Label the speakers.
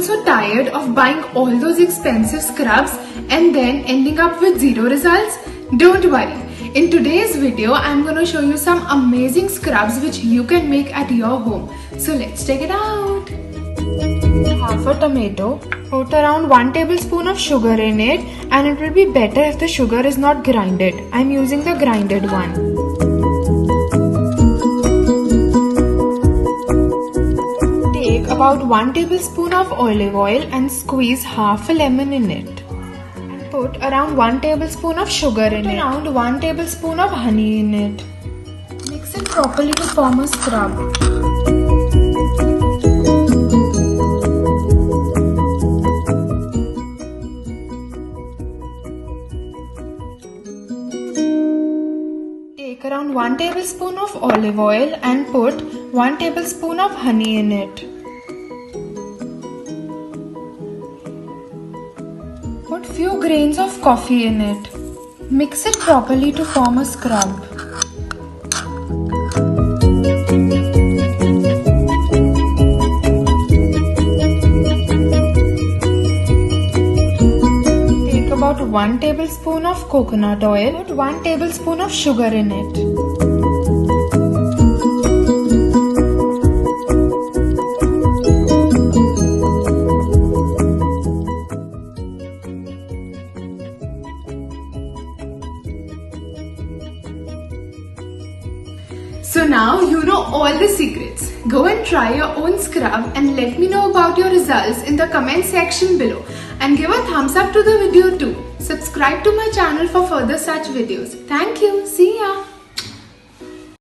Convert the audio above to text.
Speaker 1: also tired of buying all those expensive scrubs and then ending up with zero results? Don't worry. In today's video, I'm going to show you some amazing scrubs which you can make at your home. So let's check it out. Half a tomato. Put around 1 tablespoon of sugar in it, and it will be better if the sugar is not grinded. I'm using the grinded one. Take about 1 tablespoon of olive oil and squeeze half a lemon in it. And put around 1 tablespoon of sugar in it. Around 1 tablespoon of honey in it. Mix it properly to form a scrub. Take around 1 tablespoon of olive oil and put 1 tablespoon of honey in it. Put few grains of coffee in it. Mix it properly to form a scrub. About 1 tablespoon of coconut oil. Put 1 tablespoon of sugar in it. So now you know all the secrets. Go and try your own scrub and let me know about your results in the comment section below. And give a thumbs up to the video too. Subscribe to my channel for further such videos. Thank you. See ya.